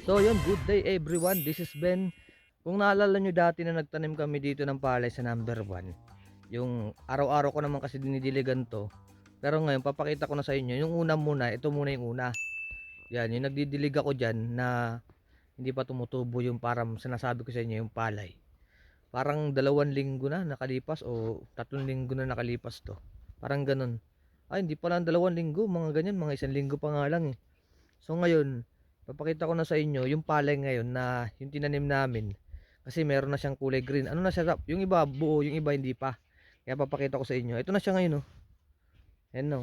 So yun, good day everyone. This is Ben. Kung naalala nyo dati na nagtanim kami dito ng palay sa number 1, yung araw-araw ko naman kasi dinidiligan to. Pero ngayon papakita ko na sa inyo, yung una muna, ito muna yung una. Yan, yung nagdidilig ako dyan na hindi pa tumutubo yung parang sinasabi ko sa inyo yung palay. Parang 2 linggo na nakalipas o 3 linggo na nakalipas to. Parang ganun. Ay, hindi pa lang 2 linggo, mga ganyan, mga 1 linggo pa nga lang eh. So ngayon, papakita ko na sa inyo yung palay ngayon na yung tinanim namin. Kasi meron na siyang kulay green. Ano na siya? Yung iba buo, yung iba hindi pa. Kaya papakita ko sa inyo. Ito na siya ngayon, oh. Ayan, no.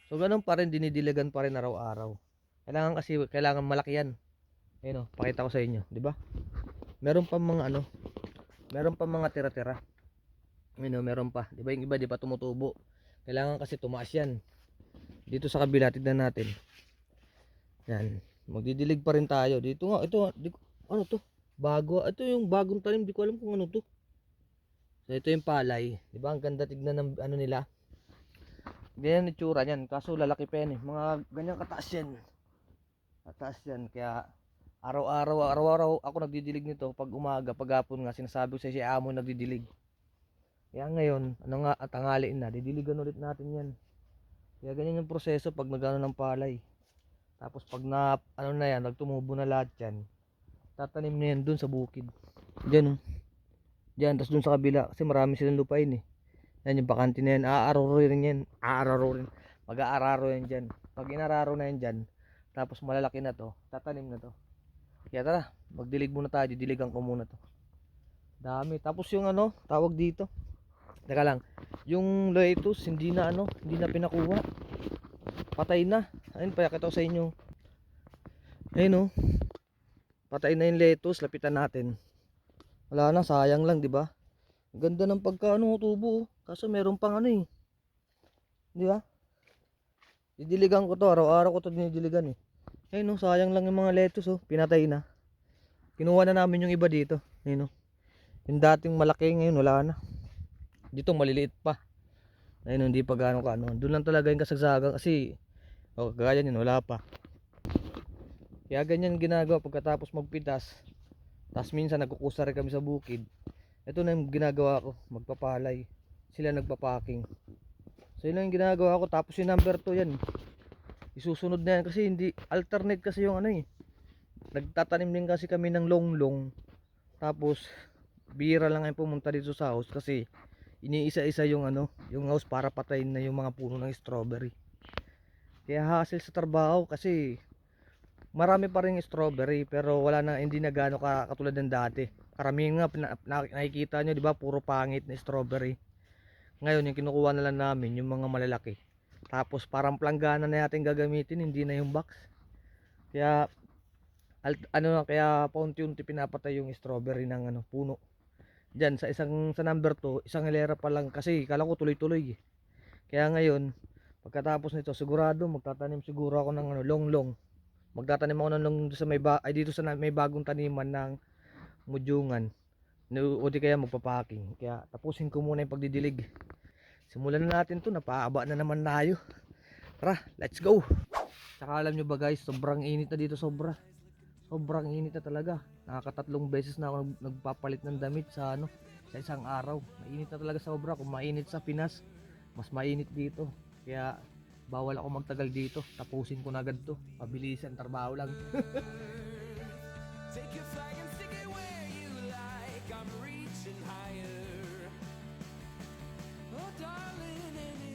So ganun pa rin, dinidiligan pa rin araw-araw. Kailangan kasi, kailangan malaki yan. Ayan, oh. Pakita ko sa inyo, di ba? Meron pa mga ano, meron pa mga tira-tira. Ayan, oh, meron pa. Di ba yung iba, di pa tumutubo. Kailangan kasi tumaas yan. Dito sa kabila, tignan natin. Yan. Magdidilig pa rin tayo. Dito nga, ito, ano to? Bago. Ito yung bagong tanim, di ko alam kung ano to. So ito yung palay. Di ba? Ang ganda tignan ng ano nila. Ganyan itsura niyan. Kaso lalaki pa yan eh. Mga ganyan kataas yan. Kataas yan. Kaya araw-araw ako nagdidilig nito. Pag umaga, pag hapon nga, sinasabi ko sa si amo nagdidilig. Kaya ngayon, ano nga, at tanghaliin na, didiligan ulit natin yan. Kaya ganyan yung proseso pag nagano ng palay. Tapos pag na ano na yan, nagtumubo na lahat yan, tatanim na yan dun sa bukid. Diyan, oh. Diyan, tapos dun sa kabila kasi marami silang lupain eh. Yan yung bakante na yan, aararo rin yan. Aararo rin. Mag-aararo yan dyan. Pag inararo na yan dyan, tapos malalaki na to, tatanim na to. Kaya tara, magdilig muna tayo. Didiligan ko muna to. Dami. Tapos yung ano, tawag dito. Teka lang. Yung lettuce, hindi na ano, hindi na pinakuha. Patay na. Ayun, pakita ko sa inyo. Ayun, oh. Patay na yung lettuce, lapitan natin. Wala na, sayang lang, 'di ba? Ganda ng pagkaano tubo, oh. Kaso meron pang ano eh. 'Di ba? Didiligan ko 'to, araw-araw ko 'to dinidiligan eh. Ayun, oh, sayang lang yung mga lettuce, oh. Pinatay na. Kinuha na namin yung iba dito. Ayun, oh. Yung dating malaki ngayon wala na. Dito maliliit pa. Ayun, hindi pa gaano ka ano. Doon lang talaga yung kasagsagan kasi oh, kagaya niyan wala pa. Kaya ganyan ginagawa pagkatapos magpitas. Tapos minsan nagkukusa rin kami sa bukid. Ito na yung ginagawa ko, magpapalay. Sila nagpapaking. So yun lang yung ginagawa ko. Tapos yung number 2 yan. Isusunod na yan kasi hindi, alternate kasi yung ano eh. Nagtatanim din kasi kami ng longlong. Tapos, bira lang yung pumunta dito sa house kasi iniisa-isa yung ano, yung house para patayin na yung mga puno ng strawberry. Kaya hassle sa trabaho kasi marami pa rin strawberry pero wala na, hindi na gaano katulad ng dati. Karamihan nga nakikita nyo, di ba, puro pangit na strawberry. Ngayon yung kinukuha na lang namin yung mga malalaki. Tapos parang planggana na natin gagamitin, hindi na yung box. Kaya kaya paunti-unti pinapatay yung strawberry ng ano puno. Diyan sa number 2, isang hilera pa lang kasi kala ko tuloy-tuloy eh. Kaya ngayon, pagkatapos nito sigurado magtatanim siguro ako ng ano longlong. Magtatanim ako ng longlong sa dito sa may bagong taniman ng mudjungan. O di kaya magpapaking. Kaya tapusin ko muna yung pagdidilig. Simulan na natin to, napaaba na naman tayo. Tara, let's go. Tsaka alam nyo ba guys, sobrang init na dito, sobrang init na talaga. Nakakatatlong beses na ako nagpapalit ng damit sa ano, sa isang araw. Mainit na talaga sobra. Kung mainit sa Pinas, mas mainit dito. Kaya bawal ako magtagal dito. Tapusin ko na agad to. Pabilisan, trabaho lang. Take your flag and stick it where you like. I'm reaching higher. Oh darling, and